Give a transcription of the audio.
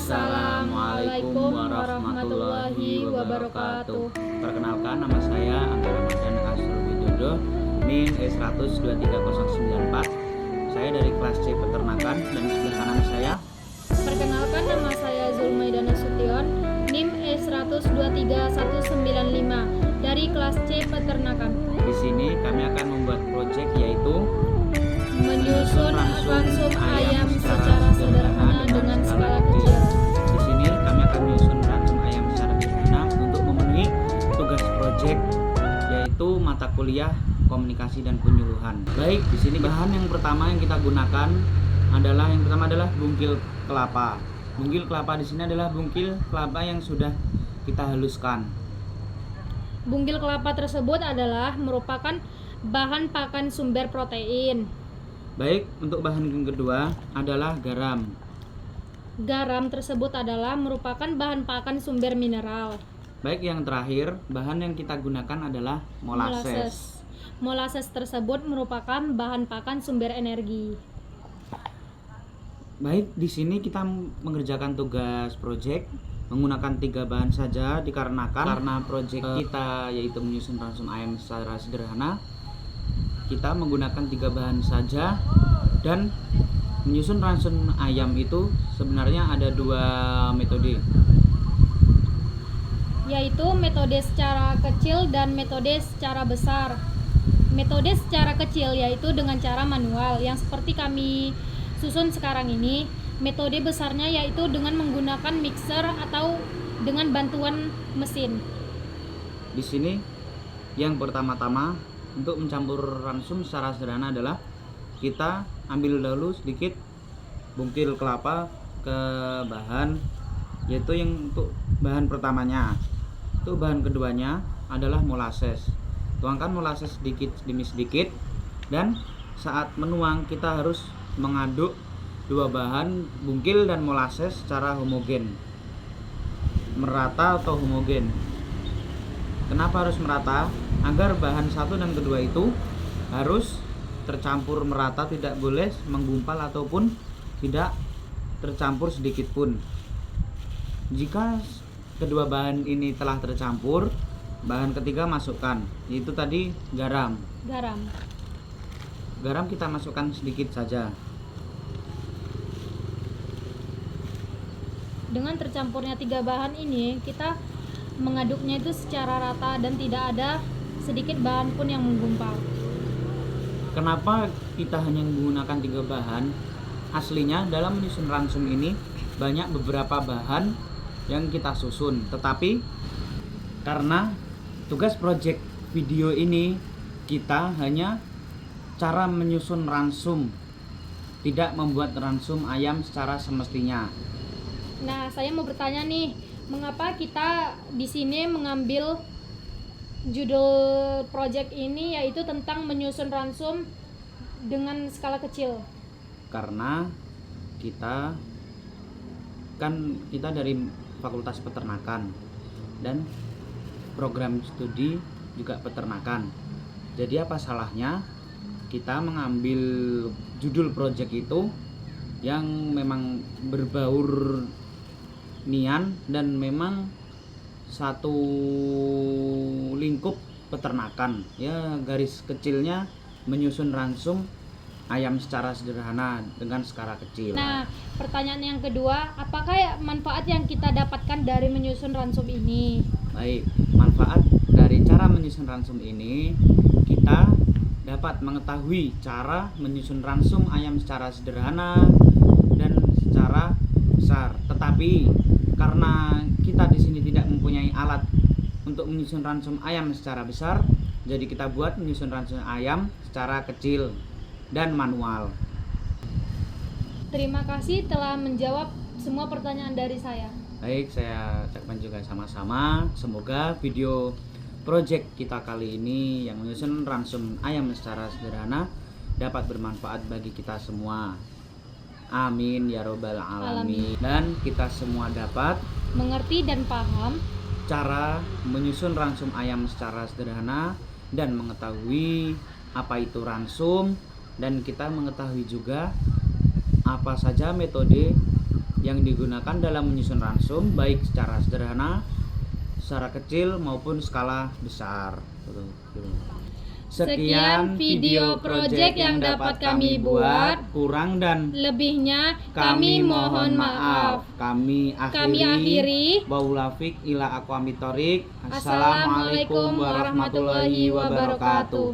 Assalamualaikum warahmatullahi wabarakatuh. Perkenalkan, nama saya Angga Ramadan Asrul Widodo, NIM E100-23094. Saya dari kelas C Peternakan, dan sebelah kanan saya. Perkenalkan, nama saya Zulmaida Nasution, NIM E100-23195 dari kelas C Peternakan. Di sini kami akan membuat proyek yaitu menyusun ransum ayam secara sederhana dengan skala kecil. Di sini kami akan menyusun ransum ayam secara sederhana untuk memenuhi tugas proyek yaitu mata kuliah komunikasi dan penyuluhan. Baik, di sini bahan yang pertama yang kita gunakan adalah bungkil kelapa. Bungkil kelapa di sini adalah bungkil kelapa yang sudah kita haluskan. Bungkil kelapa tersebut adalah merupakan bahan pakan sumber protein. Baik, untuk bahan yang kedua adalah garam. Garam tersebut adalah merupakan bahan pakan sumber mineral. Baik, yang terakhir, bahan yang kita gunakan adalah molasses. Molasses tersebut merupakan bahan pakan sumber energi. Baik, di sini kita mengerjakan tugas proyek menggunakan 3 bahan saja dikarenakan karena proyek kita yaitu menyusun ransum ayam secara sederhana. Kita menggunakan 3 bahan saja, dan menyusun ransum ayam itu sebenarnya ada 2 metode, yaitu metode secara kecil dan metode secara besar. Metode secara kecil yaitu dengan cara manual yang seperti kami susun sekarang ini. Metode besarnya yaitu dengan menggunakan mixer atau dengan bantuan mesin. Di sini yang pertama-tama untuk mencampur ransum secara sederhana adalah kita ambil dahulu sedikit bungkil kelapa ke bahan, yaitu yang untuk bahan pertamanya. Untuk bahan keduanya adalah molasses. Tuangkan molasses sedikit demi sedikit, dan saat menuang kita harus mengaduk 2 bahan bungkil dan molasses secara homogen, merata atau homogen. Kenapa harus merata? Agar bahan satu dan kedua itu harus tercampur merata, tidak boleh menggumpal ataupun tidak tercampur sedikit pun. Jika kedua bahan ini telah tercampur, bahan ketiga masukkan, yaitu tadi garam. Garam kita masukkan sedikit saja. Dengan tercampurnya 3 bahan ini, kita mengaduknya itu secara rata dan tidak ada sedikit bahan pun yang menggumpal. Kenapa kita hanya menggunakan 3 bahan? Aslinya dalam menyusun ransum ini banyak beberapa bahan yang kita susun, tetapi karena tugas proyek video ini kita hanya cara menyusun ransum, tidak membuat ransum ayam secara semestinya. Nah, saya mau bertanya nih, mengapa kita di sini mengambil judul project ini yaitu tentang menyusun ransum dengan skala kecil? Karena kita dari Fakultas Peternakan dan program studi juga peternakan. Jadi apa salahnya kita mengambil judul project itu yang memang berbaur nian dan memang satu lingkup peternakan, ya garis kecilnya menyusun ransum ayam secara sederhana dengan skala kecil. Nah, pertanyaan yang kedua, apakah manfaat yang kita dapatkan dari menyusun ransum ini? Baik, manfaat dari cara menyusun ransum ini, kita dapat mengetahui cara menyusun ransum ayam secara sederhana dan secara besar. Tetapi karena kita di sini tidak mempunyai alat untuk menyusun ransum ayam secara besar, jadi kita buat menyusun ransum ayam secara kecil dan manual. Terima kasih telah menjawab semua pertanyaan dari saya. Baik, saya ucapkan juga sama-sama. Semoga video project kita kali ini yang menyusun ransum ayam secara sederhana dapat bermanfaat bagi kita semua. Amin ya robbal alamin. Dan kita semua dapat mengerti dan paham cara menyusun ransum ayam secara sederhana dan mengetahui apa itu ransum, dan kita mengetahui juga apa saja metode yang digunakan dalam menyusun ransum baik secara sederhana, secara kecil maupun skala besar. Sekian video project yang dapat kami buat. Kurang dan Lebihnya kami mohon maaf. Kami akhiri. Baulafik ila aqwamitorik. Assalamualaikum warahmatullahi wabarakatuh.